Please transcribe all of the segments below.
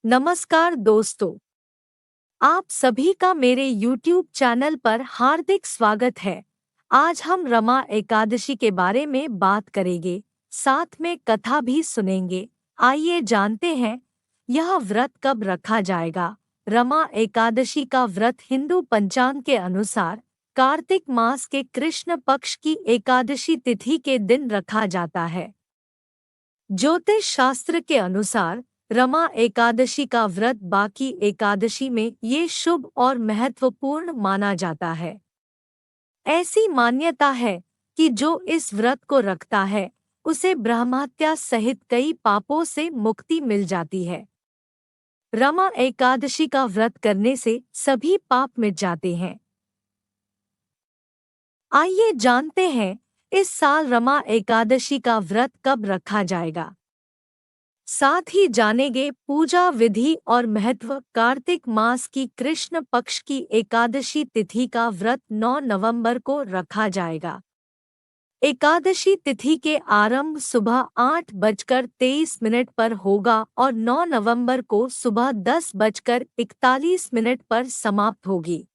नमस्कार दोस्तों, आप सभी का मेरे YouTube चैनल पर हार्दिक स्वागत है। आज हम रमा एकादशी के बारे में बात करेंगे, साथ में कथा भी सुनेंगे। आइए जानते हैं, यह व्रत कब रखा जाएगा। रमा एकादशी का व्रत हिंदू पंचांग के अनुसार कार्तिक मास के कृष्ण पक्ष की एकादशी तिथि के दिन रखा जाता है। ज्योतिष शास्त्र के अनुसार रमा एकादशी का व्रत बाकी एकादशी में ये शुभ और महत्वपूर्ण माना जाता है। ऐसी मान्यता है कि जो इस व्रत को रखता है उसे ब्रह्महत्या सहित कई पापों से मुक्ति मिल जाती है। रमा एकादशी का व्रत करने से सभी पाप मिट जाते हैं। आइए जानते हैं, इस साल रमा एकादशी का व्रत कब रखा जाएगा। साथ ही जानेंगे पूजा विधि और महत्व। कार्तिक मास की कृष्ण पक्ष की एकादशी तिथि का व्रत 9 नवंबर को रखा जाएगा। एकादशी तिथि के आरंभ सुबह 8:23 पर होगा और 9 नवंबर को सुबह 10:41 पर समाप्त होगी।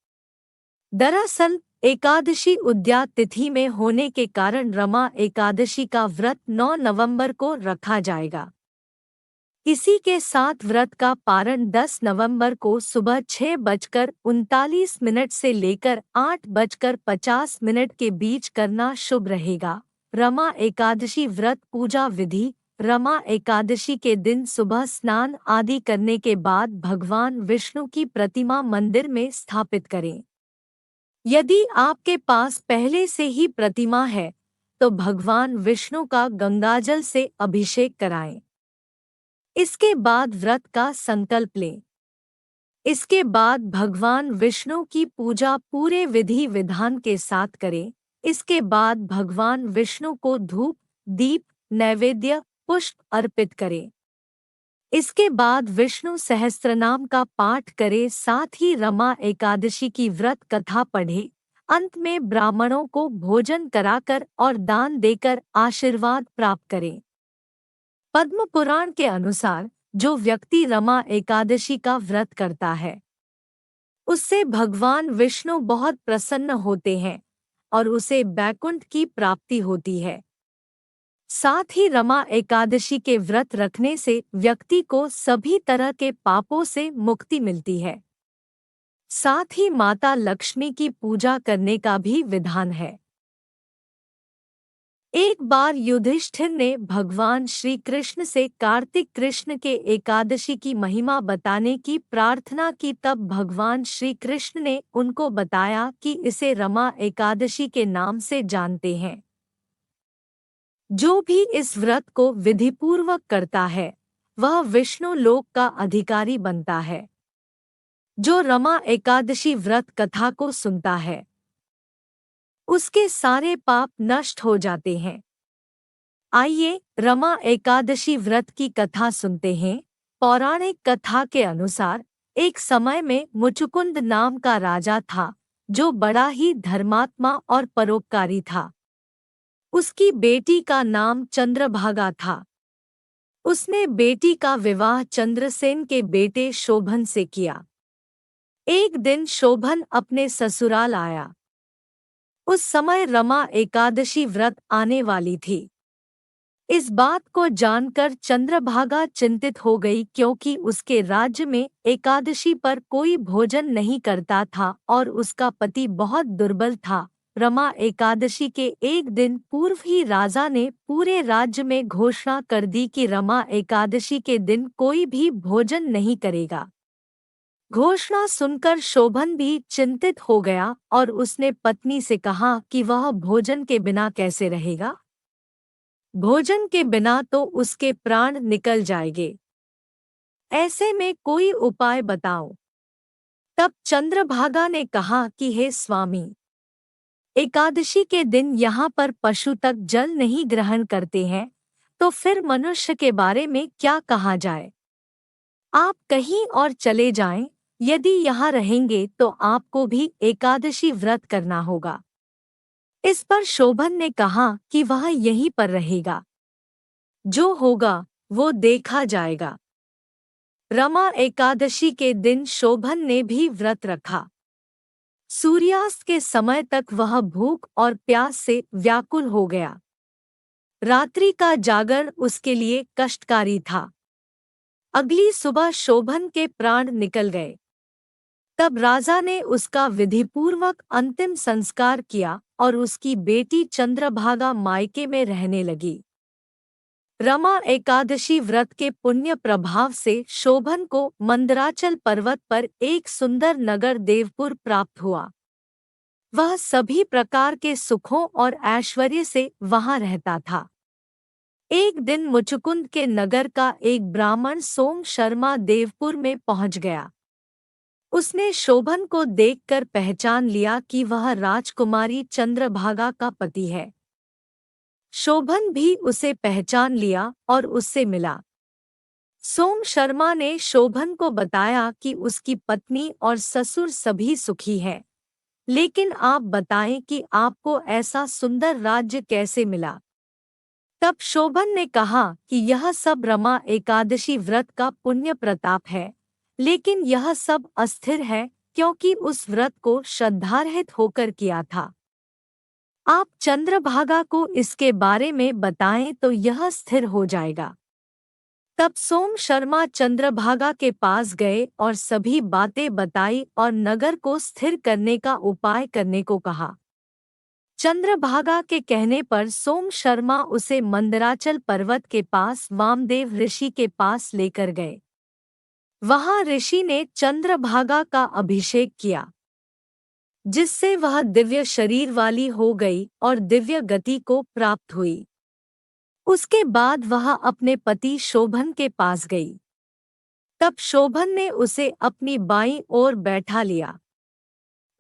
दरअसल एकादशी उद्या तिथि में होने के कारण रमा एकादशी का व्रत 9 नवंबर को रखा जाएगा। इसी के साथ व्रत का पारण 10 नवंबर को सुबह 6:39 से लेकर 8:50 के बीच करना शुभ रहेगा। रमा एकादशी व्रत पूजा विधि। रमा एकादशी के दिन सुबह स्नान आदि करने के बाद भगवान विष्णु की प्रतिमा मंदिर में स्थापित करें। यदि आपके पास पहले से ही प्रतिमा है तो भगवान विष्णु का गंगाजल से अभिषेक कराएं। इसके बाद व्रत का संकल्प लें। इसके बाद भगवान विष्णु की पूजा पूरे विधि विधान के साथ करें। इसके बाद भगवान विष्णु को धूप, दीप, नैवेद्य, पुष्प अर्पित करें। इसके बाद विष्णु सहस्त्रनाम का पाठ करें, साथ ही रमा एकादशी की व्रत कथा पढ़े। अंत में ब्राह्मणों को भोजन कराकर और दान देकर आशीर्वाद प्राप्त करें। पद्म पुराण के अनुसार जो व्यक्ति रमा एकादशी का व्रत करता है उससे भगवान विष्णु बहुत प्रसन्न होते हैं और उसे बैकुंठ की प्राप्ति होती है। साथ ही रमा एकादशी के व्रत रखने से व्यक्ति को सभी तरह के पापों से मुक्ति मिलती है। साथ ही माता लक्ष्मी की पूजा करने का भी विधान है। एक बार युधिष्ठिर ने भगवान श्री कृष्ण से कार्तिक कृष्ण के एकादशी की महिमा बताने की प्रार्थना की। तब भगवान श्री कृष्ण ने उनको बताया कि इसे रमा एकादशी के नाम से जानते हैं। जो भी इस व्रत को विधिपूर्वक करता है वह विष्णु लोक का अधिकारी बनता है। जो रमा एकादशी व्रत कथा को सुनता है उसके सारे पाप नष्ट हो जाते हैं। आइए रमा एकादशी व्रत की कथा सुनते हैं। पौराणिक कथा के अनुसार एक समय में मुचुकुंद नाम का राजा था जो बड़ा ही धर्मात्मा और परोपकारी था। उसकी बेटी का नाम चंद्रभागा था। उसने बेटी का विवाह चंद्रसेन के बेटे शोभन से किया। एक दिन शोभन अपने ससुराल आया। उस समय रमा एकादशी व्रत आने वाली थी। इस बात को जानकर चंद्रभागा चिंतित हो गई, क्योंकि उसके राज्य में एकादशी पर कोई भोजन नहीं करता था और उसका पति बहुत दुर्बल था। रमा एकादशी के एक दिन पूर्व ही राजा ने पूरे राज्य में घोषणा कर दी कि रमा एकादशी के दिन कोई भी भोजन नहीं करेगा। घोषणा सुनकर शोभन भी चिंतित हो गया और उसने पत्नी से कहा कि वह भोजन के बिना कैसे रहेगा। भोजन के बिना तो उसके प्राण निकल जाएंगे। ऐसे में कोई उपाय बताओ। तब चंद्रभागा ने कहा कि हे स्वामी, एकादशी के दिन यहाँ पर पशु तक जल नहीं ग्रहण करते हैं, तो फिर मनुष्य के बारे में क्या कहा जाए। आप कहीं और चले जाएं, यदि यहाँ रहेंगे तो आपको भी एकादशी व्रत करना होगा। इस पर शोभन ने कहा कि वह यहीं पर रहेगा, जो होगा वो देखा जाएगा। रमा एकादशी के दिन शोभन ने भी व्रत रखा। सूर्यास्त के समय तक वह भूख और प्यास से व्याकुल हो गया। रात्रि का जागरण उसके लिए कष्टकारी था। अगली सुबह शोभन के प्राण निकल गए। तब राजा ने उसका विधिपूर्वक अंतिम संस्कार किया और उसकी बेटी चंद्रभागा मायके में रहने लगी। रमा एकादशी व्रत के पुण्य प्रभाव से शोभन को मंदराचल पर्वत पर एक सुंदर नगर देवपुर प्राप्त हुआ। वह सभी प्रकार के सुखों और ऐश्वर्य से वहां रहता था। एक दिन मुचुकुंद के नगर का एक ब्राह्मण सोम शर्मा देवपुर में पहुंच गया। उसने शोभन को देखकर पहचान लिया कि वह राजकुमारी चंद्रभागा का पति है। शोभन भी उसे पहचान लिया और उससे मिला। सोम शर्मा ने शोभन को बताया कि उसकी पत्नी और ससुर सभी सुखी हैं, लेकिन आप बताएं कि आपको ऐसा सुंदर राज्य कैसे मिला। तब शोभन ने कहा कि यह सब रमा एकादशी व्रत का पुण्य प्रताप है, लेकिन यह सब अस्थिर है क्योंकि उस व्रत को श्रद्धारहित होकर किया था। आप चंद्रभागा को इसके बारे में बताएं तो यह स्थिर हो जाएगा। तब सोम शर्मा चंद्रभागा के पास गए और सभी बातें बताई और नगर को स्थिर करने का उपाय करने को कहा। चंद्रभागा के कहने पर सोम शर्मा उसे मंदराचल पर्वत के पास वामदेव ऋषि के पास लेकर गए। वहां ऋषि ने चंद्रभागा का अभिषेक किया, जिससे वह दिव्य शरीर वाली हो गई और दिव्य गति को प्राप्त हुई। उसके बाद वह अपने पति शोभन के पास गई। तब शोभन ने उसे अपनी बाईं ओर बैठा लिया।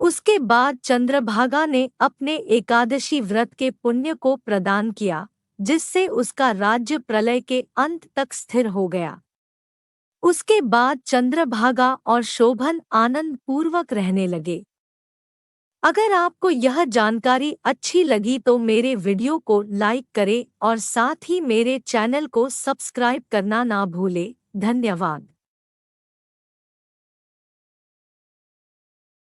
उसके बाद चंद्रभागा ने अपने एकादशी व्रत के पुण्य को प्रदान किया, जिससे उसका राज्य प्रलय के अंत तक स्थिर हो गया। उसके बाद चंद्रभागा और शोभन आनंद पूर्वक रहने लगे। अगर आपको यह जानकारी अच्छी लगी तो मेरे वीडियो को लाइक करें और साथ ही मेरे चैनल को सब्सक्राइब करना ना भूलें। धन्यवाद।